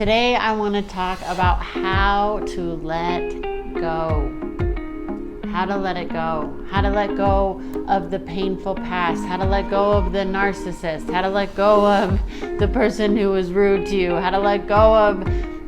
Today I want to talk about how to let go. How to let it go. How to let go of the painful past. How to let go of the narcissist. How to let go of the person who was rude to you. How to let go of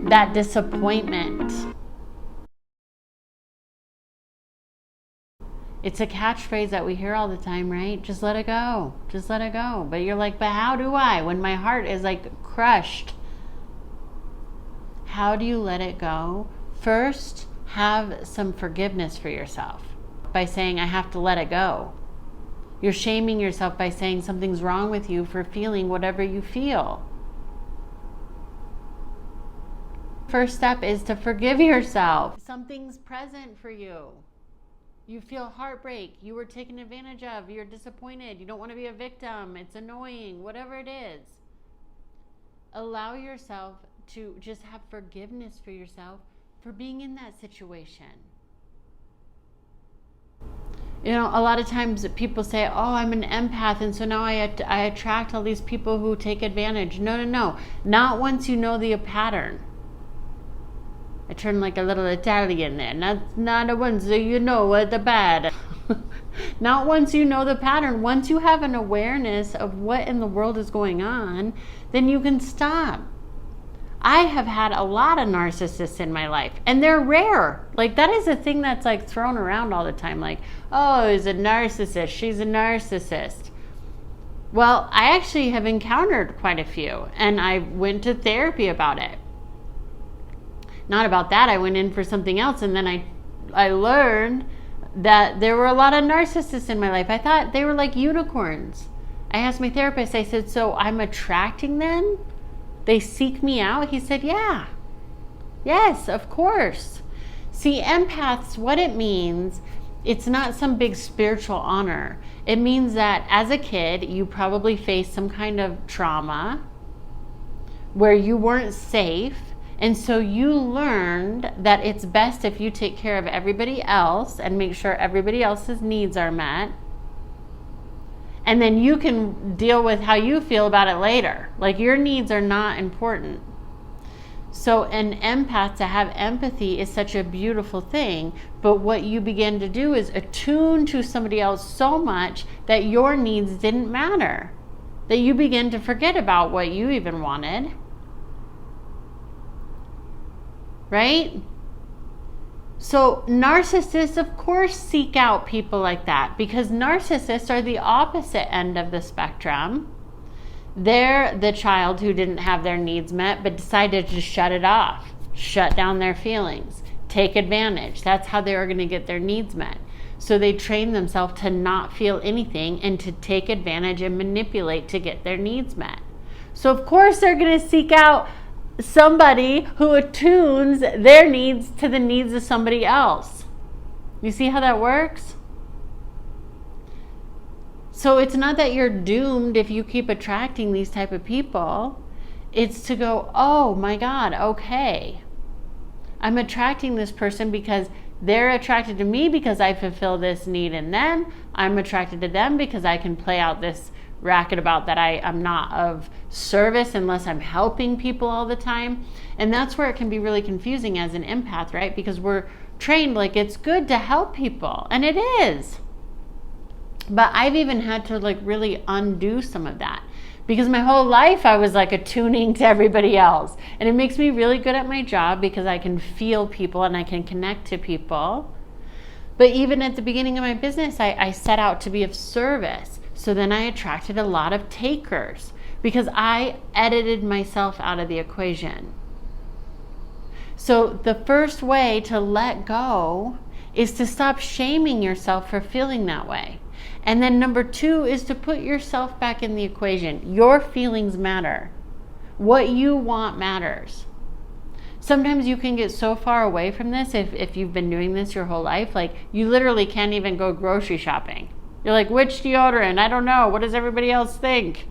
that disappointment. It's a catchphrase that we hear all the time, right? Just let it go. Just let it go. But you're like, but how do I? When my heart is like crushed. How do you let it go? First, have some forgiveness for yourself by saying, I have to let it go. You're shaming yourself by saying something's wrong with you for feeling whatever you feel. First step is to forgive yourself. Something's present for you. You feel heartbreak. You were taken advantage of. You're disappointed. You don't want to be a victim. It's annoying. Whatever it is. Allow yourself to just have forgiveness for yourself for being in that situation. You know, a lot of times people say, oh, I'm an empath, and so now I attract all these people who take advantage. No. Not once you know the pattern. I turn like a little Italian there. Not a once you know what the bad. Not once you know the pattern. Once you have an awareness of what in the world is going on, then you can stop. I have had a lot of narcissists in my life, and they're rare. Like, that is a thing that's like thrown around all the time. Like, oh, he's a narcissist. She's a narcissist. Well, I actually have encountered quite a few, and I went to therapy about it. Not about that. I went in for something else, and then I learned that there were a lot of narcissists in my life. I thought they were like unicorns. I asked my therapist, I said, so I'm attracting them? They seek me out? He said, yeah. Yes, of course. See, empaths, what it means, it's not some big spiritual honor. It means that as a kid, you probably faced some kind of trauma where you weren't safe. And so you learned that it's best if you take care of everybody else and make sure everybody else's needs are met. And then you can deal with how you feel about it later. Like, your needs are not important. So an empath, to have empathy, is such a beautiful thing. But what you begin to do is attune to somebody else so much that your needs didn't matter. That you begin to forget about what you even wanted. Right? So narcissists, of course, seek out people like that, because narcissists are the opposite end of the spectrum. They're the child who didn't have their needs met but decided to shut it off, shut down their feelings, take advantage. That's how they were going to get their needs met. So they train themselves to not feel anything and to take advantage and manipulate to get their needs met. So of course they're going to seek out somebody who attunes their needs to the needs of somebody else. You see how that works? So it's not that you're doomed if you keep attracting these type of people. It's to go, oh my God, okay. I'm attracting this person because they're attracted to me because I fulfill this need in them. I'm attracted to them because I can play out this racket about that I'm not of service unless I'm helping people all the time. And that's where it can be really confusing as an empath, right? Because we're trained like it's good to help people, and it is. But I've even had to like really undo some of that, because my whole life I was like attuning to everybody else. And it makes me really good at my job because I can feel people and I can connect to people. But even at the beginning of my business, I set out to be of service. So then I attracted a lot of takers because I edited myself out of the equation. So the first way to let go is to stop shaming yourself for feeling that way. And then number 2 is to put yourself back in the equation. Your feelings matter. What you want matters. Sometimes you can get so far away from this if you've been doing this your whole life, like you literally can't even go grocery shopping. You're like, which deodorant? I don't know. What does everybody else think?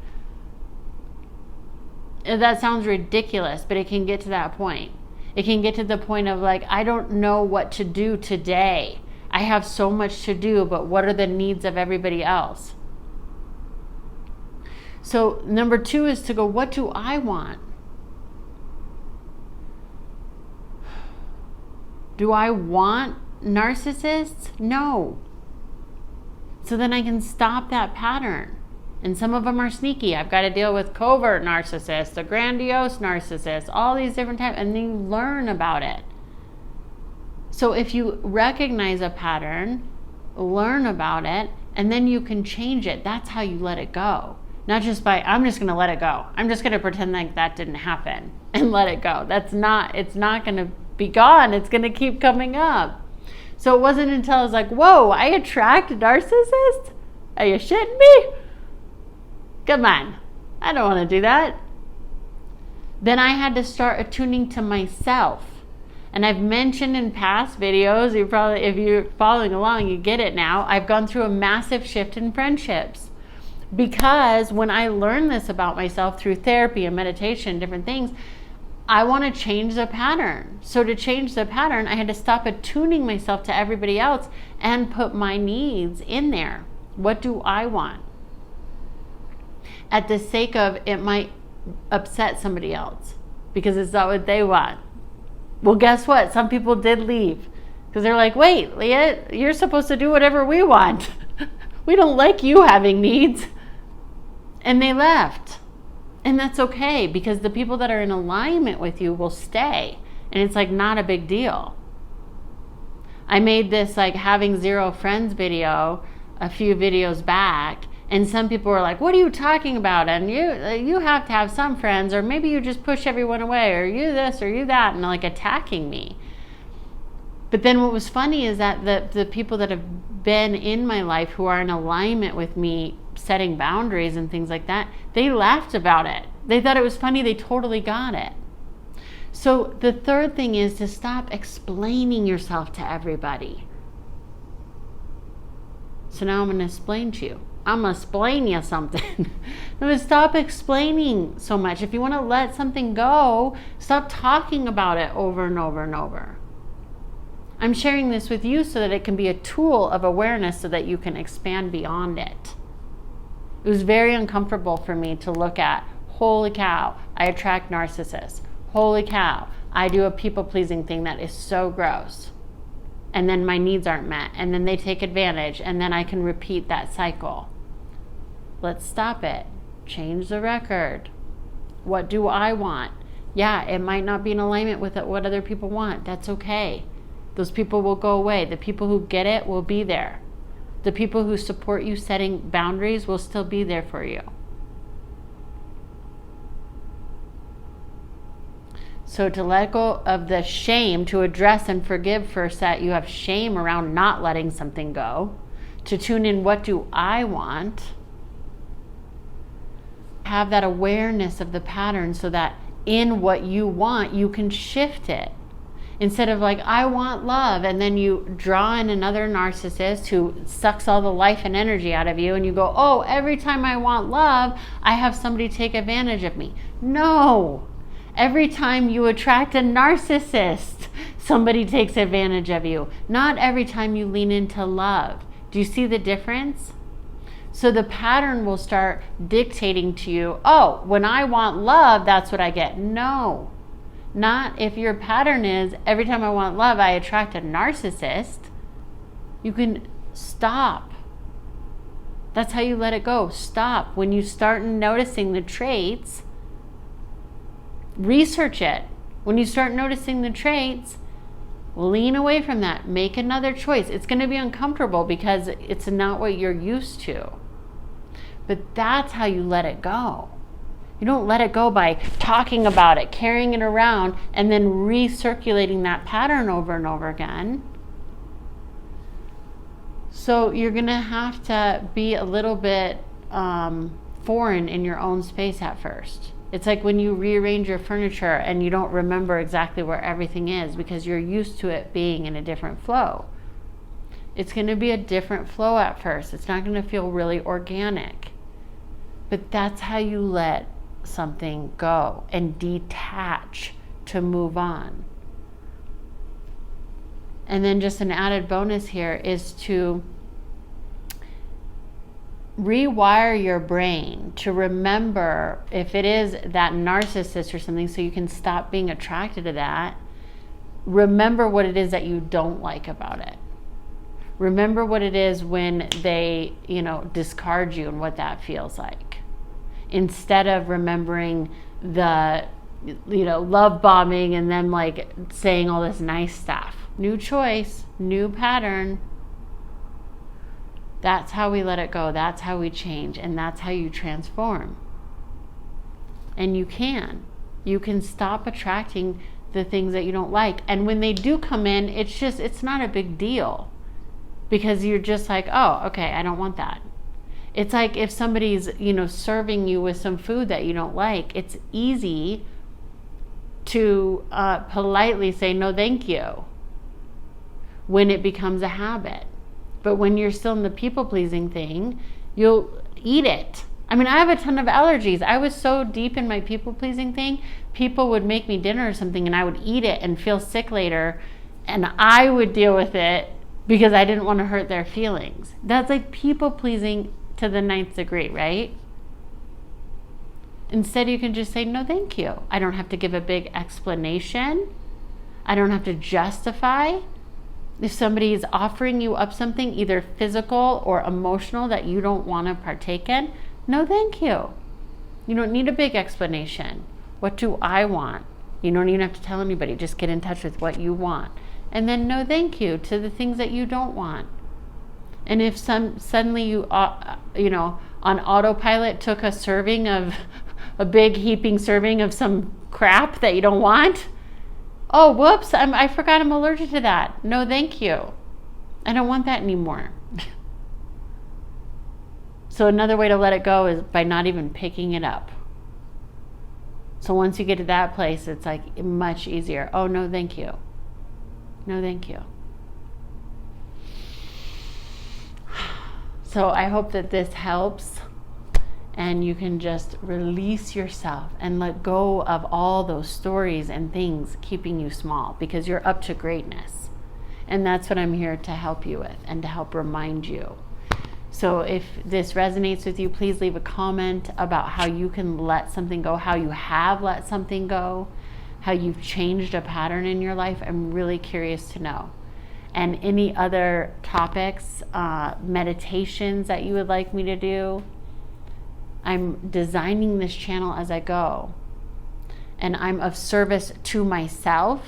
That sounds ridiculous, but it can get to that point. It can get to the point of like, I don't know what to do today. I have so much to do, but what are the needs of everybody else? So number 2 is to go, what do I want? Do I want narcissists? No. So then I can stop that pattern. And some of them are sneaky. I've got to deal with covert narcissists, the grandiose narcissists, all these different types, and then you learn about it. So if you recognize a pattern, learn about it, and then you can change it. That's how you let it go. Not just by, I'm just going to let it go. I'm just going to pretend like that didn't happen and let it go. It's not going to be gone. It's going to keep coming up. So it wasn't until I was like, whoa, I attract narcissists? Are you shitting me? Come on. I don't want to do that. Then I had to start attuning to myself. And I've mentioned in past videos, if you're following along, you get it now. I've gone through a massive shift in friendships. Because when I learned this about myself through therapy and meditation, different things, I want to change the pattern. So to change the pattern, I had to stop attuning myself to everybody else and put my needs in there. What do I want? At the sake of it might upset somebody else because it's not what they want. Well, guess what? Some people did leave because they're like, wait, Leah, you're supposed to do whatever we want. We don't like you having needs. And they left. And that's okay because the people that are in alignment with you will stay. And it's like not a big deal. I made this like having zero friends video a few videos back. And some people were like, what are you talking about? And you have to have some friends, or maybe you just push everyone away, or you this or you that, and like attacking me. But then what was funny is that the people that have been in my life who are in alignment with me setting boundaries and things like that, they laughed about it. They thought it was funny. They totally got it. So the third thing is to stop explaining yourself to everybody. So now I'm going to explain to you. I'm going to explain you something. I'm going to stop explaining so much. If you want to let something go, stop talking about it over and over and over. I'm sharing this with you so that it can be a tool of awareness so that you can expand beyond it. It was very uncomfortable for me to look at, holy cow, I attract narcissists. Holy cow, I do a people-pleasing thing that is so gross. And then my needs aren't met. And then they take advantage. And then I can repeat that cycle. Let's stop it. Change the record. What do I want? Yeah, it might not be in alignment with what other people want. That's okay. Those people will go away. The people who get it will be there. The people who support you setting boundaries will still be there for you. So to let go of the shame, to address and forgive first that you have shame around not letting something go, to tune in, what do I want? Have that awareness of the pattern so that in what you want, you can shift it. Instead of like, I want love, and then you draw in another narcissist who sucks all the life and energy out of you, and you go, oh, every time I want love, I have somebody take advantage of me. No. Every time you attract a narcissist, somebody takes advantage of you. Not every time you lean into love. Do you see the difference? So the pattern will start dictating to you, oh, when I want love, that's what I get. No. Not if your pattern is, every time I want love, I attract a narcissist. You can stop. That's how you let it go. Stop. When you start noticing the traits, research it. When you start noticing the traits, lean away from that. Make another choice. It's going to be uncomfortable because it's not what you're used to. But that's how you let it go. You don't let it go by talking about it, carrying it around, and then recirculating that pattern over and over again. So you're going to have to be a little bit foreign in your own space at first. It's like when you rearrange your furniture and you don't remember exactly where everything is because you're used to it being in a different flow. It's going to be a different flow at first. It's not going to feel really organic. But that's how you let something go and detach to move on. And then just an added bonus here is to rewire your brain to remember if it is that narcissist or something, so you can stop being attracted to that. remember what it is that you don't like about it. Remember what it is when they, discard you and what that feels like. Instead of remembering the, love bombing and them like saying all this nice stuff. New choice, new pattern. That's how we let it go. That's how we change. And that's how you transform. And you can stop attracting the things that you don't like. And when they do come in, it's not a big deal, because you're just like, oh, okay, I don't want that. It's like if somebody's, serving you with some food that you don't like, it's easy to politely say, no, thank you, when it becomes a habit. But when you're still in the people-pleasing thing, you'll eat it. I mean, I have a ton of allergies. I was so deep in my people-pleasing thing, people would make me dinner or something and I would eat it and feel sick later, and I would deal with it because I didn't want to hurt their feelings. That's like people-pleasing to the 9th degree, right? Instead, you can just say, no, thank you. I don't have to give a big explanation. I don't have to justify. If somebody is offering you up something, either physical or emotional, that you don't want to partake in, no, thank you. You don't need a big explanation. What do I want? You don't even have to tell anybody. Just get in touch with what you want. And then no, thank you to the things that you don't want. And if suddenly you, on autopilot took a big heaping serving of some crap that you don't want, oh, whoops, I forgot I'm allergic to that. No, thank you. I don't want that anymore. So another way to let it go is by not even picking it up. So once you get to that place, it's like much easier. Oh, no, thank you. No, thank you. So I hope that this helps, and you can just release yourself and let go of all those stories and things keeping you small, because you're up to greatness. And that's what I'm here to help you with and to help remind you. So if this resonates with you, please leave a comment about how you can let something go, how you have let something go, how you've changed a pattern in your life. I'm really curious to know. And any other topics, meditations that you would like me to do. I'm designing this channel as I go. And I'm of service to myself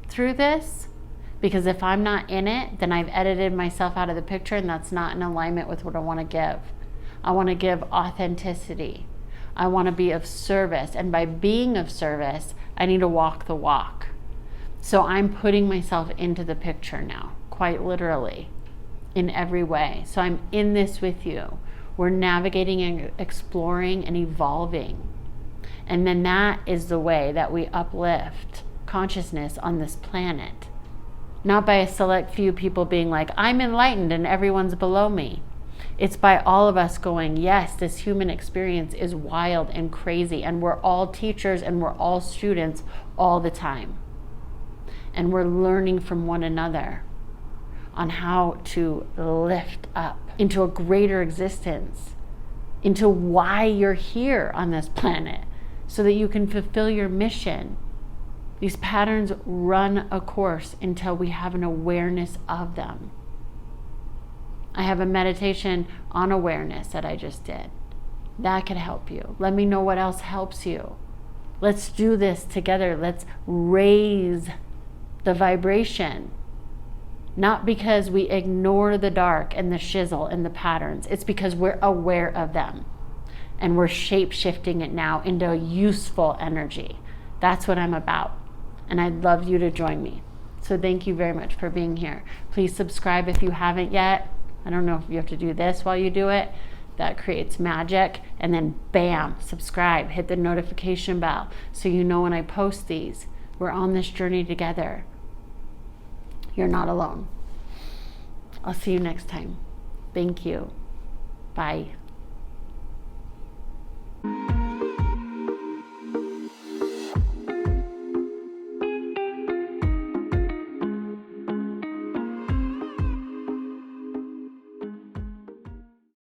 through this, because if I'm not in it, then I've edited myself out of the picture, and that's not in alignment with what I want to give. I want to give authenticity. I want to be of service. And by being of service, I need to walk the walk. So I'm putting myself into the picture now, quite literally, in every way. So I'm in this with you. We're navigating and exploring and evolving. And then that is the way that we uplift consciousness on this planet. Not by a select few people being like, I'm enlightened and everyone's below me. It's by all of us going, yes, this human experience is wild and crazy, and we're all teachers and we're all students all the time. And we're learning from one another on how to lift up into a greater existence, into why you're here on this planet, so that you can fulfill your mission. These patterns run a course until we have an awareness of them. I have a meditation on awareness that I just did. That could help you. Let me know what else helps you. Let's do this together. Let's raise the vibration. Not because we ignore the dark and the shizzle and the patterns. It's because we're aware of them. And we're shape-shifting it now into a useful energy. That's what I'm about. And I'd love you to join me. So thank you very much for being here. Please subscribe if you haven't yet. I don't know if you have to do this while you do it. That creates magic. And then bam, subscribe. Hit the notification bell so you know when I post these. We're on this journey together. You're not alone. I'll see you next time. Thank you. Bye.